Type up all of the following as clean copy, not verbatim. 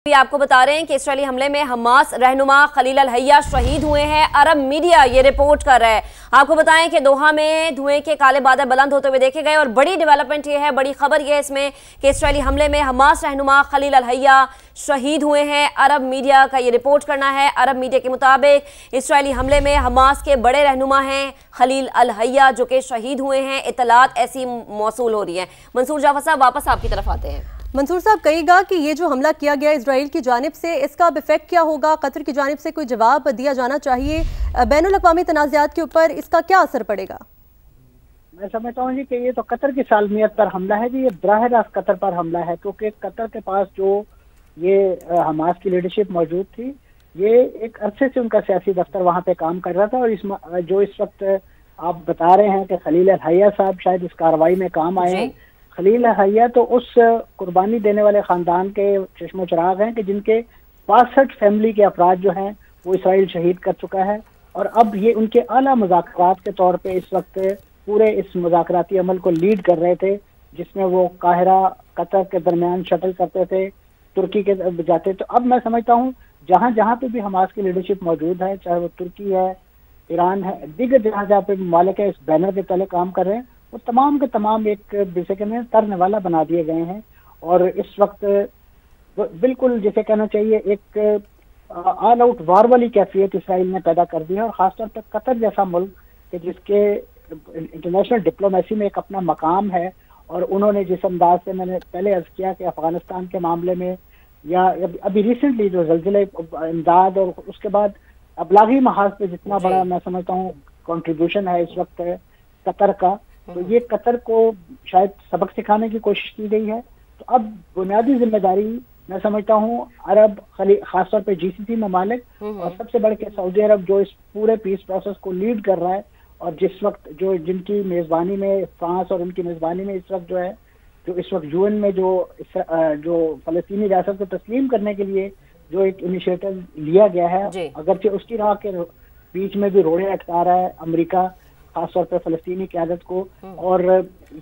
بھی آپ کو بتا رہے ہیں کہ اسرائیلی حملے میں حماس رہنما خلیل الحیہ شہید ہوئے ہیں۔ عرب میڈیا یہ رپورٹ کر رہا ہے۔ آپ کو بتائیں کہ دوحہ میں دھوئیں کے کالے بادل بلند ہوتے ہوئے دیکھے گئے اور بڑی ڈیولپمنٹ یہ ہے، بڑی خبر یہ ہے اس میں کہ اسرائیلی حملے میں حماس رہنما خلیل الحیہ شہید ہوئے ہیں۔ عرب میڈیا کا یہ رپورٹ کرنا ہے۔ عرب میڈیا کے مطابق اسرائیلی حملے میں حماس کے بڑے رہنما ہیں خلیل الحیہ جو کہ شہید ہوئے ہیں۔ اطلاعات ایسی موصول ہو رہی ہیں۔ منصور جعفر صاحب واپس آپ کی طرف آتے ہیں۔ منصور صاحب کہے گا کہ یہ جو حملہ کیا گیا اسرائیل کی جانب سے، اس کا اب ایفیکٹ کیا ہوگا؟ قطر کی جانب سے کوئی جواب دیا جانا چاہیے؟ بین الاقوامی تنازعات کے اوپر اس کا کیا اثر پڑے گا؟ میں سمجھتا ہوں جی کہ یہ تو قطر کی سالمیت پر حملہ ہے جی، یہ براہ راست قطر پر حملہ ہے، کیونکہ قطر کے پاس جو یہ حماس کی لیڈرشپ موجود تھی، یہ ایک عرصے سے ان کا سیاسی دفتر وہاں پہ کام کر رہا تھا، اور جو اس وقت آپ بتا رہے ہیں کہ خلیل الحیہ صاحب شاید اس کارروائی میں کام آئے ہیں۔ خلیل الحیہ تو اس قربانی دینے والے خاندان کے چشم و چراغ ہیں کہ جن کے 62 فیملی کے افراد جو ہیں وہ اسرائیل شہید کر چکا ہے، اور اب یہ ان کے اعلیٰ مذاکرات کے طور پہ اس وقت پورے اس مذاکراتی عمل کو لیڈ کر رہے تھے، جس میں وہ قاہرہ قطر کے درمیان شٹل کرتے تھے، ترکی کے جاتے۔ تو اب میں سمجھتا ہوں جہاں جہاں پہ بھی حماس کی لیڈرشپ موجود ہے، چاہے وہ ترکی ہے، ایران ہے، دیگر جہاں جہاں پہ ممالک ہے اس بینر کے تلے کام کر رہے ہیں، وہ تمام کے تمام ایک جسے کہتے ہیں ترنے والا بنا دیے گئے ہیں، اور اس وقت بالکل جسے کہنا چاہیے ایک آل آؤٹ وار والی کیفیت اسرائیل نے پیدا کر دی ہے، اور خاص طور پہ قطر جیسا ملک کہ جس کے انٹرنیشنل ڈپلومیسی میں ایک اپنا مقام ہے، اور انہوں نے جس انداز سے میں نے پہلے عرض کیا کہ افغانستان کے معاملے میں یا ابھی ریسنٹلی جو زلزلے امداد اور اس کے بعد ابلاغی محاذ پہ جتنا بڑا میں سمجھتا ہوں کنٹریبیوشن ہے اس وقت قطر کا، تو یہ قطر کو شاید سبق سکھانے کی کوشش کی گئی ہے۔ تو اب بنیادی ذمہ داری میں سمجھتا ہوں عرب خاص طور پہ جی سی سی ممالک اور سب سے بڑھ کے سعودی عرب جو اس پورے پیس پروسیس کو لیڈ کر رہا ہے، اور جس وقت جن کی میزبانی میں فرانس اور ان کی میزبانی میں اس وقت جو اس وقت یو این میں جو فلسطینی ریاست کو تسلیم کرنے کے لیے جو ایک انیشیٹو لیا گیا ہے، اگرچہ اس کی راہ کے بیچ میں بھی روڑے اٹکا رہا ہے امریکہ خاص طور پہ فلسطینی قیادت کو، اور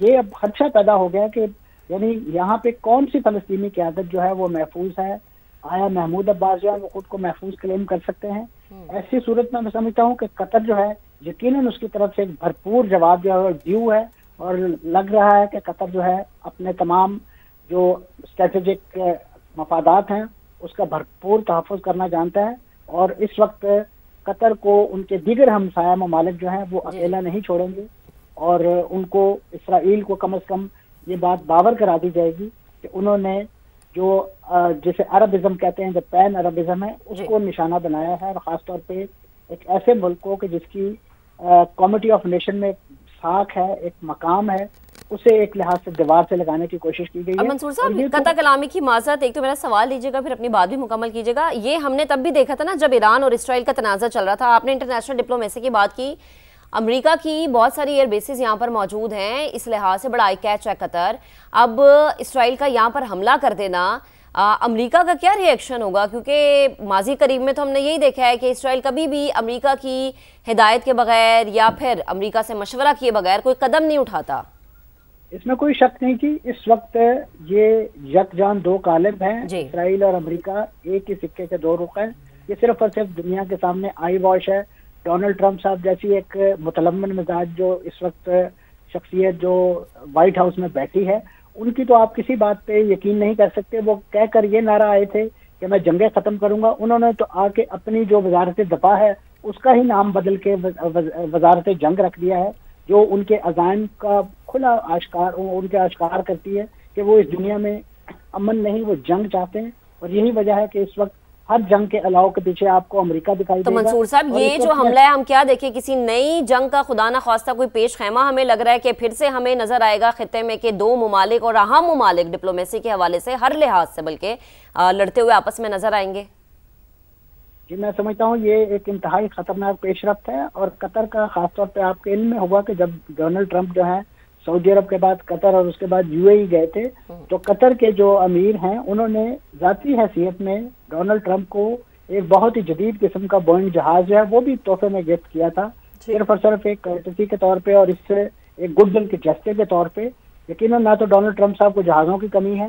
یہ اب خدشہ پیدا ہو گیا کہ یعنی یہاں پہ کون سی فلسطینی قیادت جو ہے وہ محفوظ ہے؟ آیا محمود عباس جو ہے وہ خود کو محفوظ کلیم کر سکتے ہیں؟ ایسی صورت میں سمجھتا ہوں کہ قطر جو ہے یقیناً اس کی طرف سے ایک بھرپور جواب جو ہے ڈیو ہے، اور لگ رہا ہے کہ قطر جو ہے اپنے تمام جو اسٹریٹجک مفادات ہیں اس کا بھرپور تحفظ کرنا جانتا ہے، اور اس وقت قطر کو ان کے دیگر ہمسایہ ممالک جو ہیں وہ اکیلا نہیں چھوڑیں گے، اور ان کو اسرائیل کو کم از کم یہ بات باور کرا دی جائے گی کہ انہوں نے جو جسے عربزم کہتے ہیں جو پین عربزم ہے اس کو نشانہ بنایا ہے، اور خاص طور پہ ایک ایسے ملک کو کہ جس کی کمیٹی آف نیشن میں ساکھ ہے، ایک مقام ہے، اسے ایک لحاظ سے دیوار سے لگانے کی کوشش کی گئی ہے۔ منصور صاحب قطع کلامی کی معذرت، ایک تو میرا سوال لیجیے گا پھر اپنی بات بھی مکمل کیجیے گا۔ یہ ہم نے تب بھی دیکھا تھا نا جب ایران اور اسرائیل کا تنازع چل رہا تھا، آپ نے انٹرنیشنل ڈپلومیسی کی بات کی، امریکہ کی بہت ساری ایئر بیسز یہاں پر موجود ہیں، اس لحاظ سے بڑا آئی کیچ ہے قطر۔ اب اسرائیل کا یہاں پر حملہ کر دینا، امریکہ کا کیا ری ایکشن ہوگا؟ کیونکہ ماضی قریب میں تو ہم نے یہی دیکھا ہے کہ اسرائیل کبھی بھی امریکہ کی ہدایت کے بغیر یا پھر امریکہ سے مشورہ کیے بغیر کوئی قدم نہیں اٹھاتا۔ اس میں کوئی شک نہیں کہ اس وقت یہ یکجان دو قالب ہیں، اسرائیل اور امریکہ ایک ہی سکے کے دو رخ ہیں۔ یہ صرف اور صرف دنیا کے سامنے آئی واش ہے۔ ڈونلڈ ٹرمپ صاحب جیسی ایک متلمن مزاج جو اس وقت شخصیت جو وائٹ ہاؤس میں بیٹھی ہے، ان کی تو آپ کسی بات پہ یقین نہیں کر سکتے۔ وہ کہہ کر یہ نعرہ آئے تھے کہ میں جنگیں ختم کروں گا، انہوں نے تو آ کے اپنی جو وزارت دفاع ہے اس کا ہی نام بدل کے وزارت جنگ رکھ دیا ہے، جو ان کے عزائم کا کھلا اشکار کرتی ہے کہ وہ اس دنیا میں امن نہیں، وہ جنگ چاہتے ہیں، اور یہی وجہ ہے کہ اس وقت ہر جنگ کے علاوہ کے پیچھے آپ کو امریکہ دکھائی دے گا۔ تو منصور صاحب یہ جو حملہ ہے ہم کیا دیکھیں؟ کسی نئی جنگ کا خدا نہ خواستہ کوئی پیش خیمہ ہمیں لگ رہا ہے کہ پھر سے ہمیں نظر آئے گا خطے میں کہ دو ممالک اور اہم ممالک ڈپلومیسی کے حوالے سے ہر لحاظ سے بلکہ لڑتے ہوئے آپس میں نظر آئیں گے؟ جی میں سمجھتا ہوں یہ ایک انتہائی خطرناک پیش رفت ہے، اور قطر کا خاص طور پہ آپ کے علم میں ہوگا کہ جب ڈونلڈ ٹرمپ جو ہے سعودی عرب کے بعد قطر اور اس کے بعد یو اے ای گئے تھے، تو قطر کے جو امیر ہیں انہوں نے ذاتی حیثیت میں ڈونلڈ ٹرمپ کو ایک بہت ہی جدید قسم کا بوئنگ جہاز جو ہے وہ بھی تحفے میں گفٹ کیا تھا، صرف اور صرف ایک کرٹسی کے طور پہ اور اس سے ایک گڈ ول کے جسٹے کے طور پہ۔ یقیناً نہ تو ڈونلڈ ٹرمپ صاحب کو جہازوں کی کمی ہے،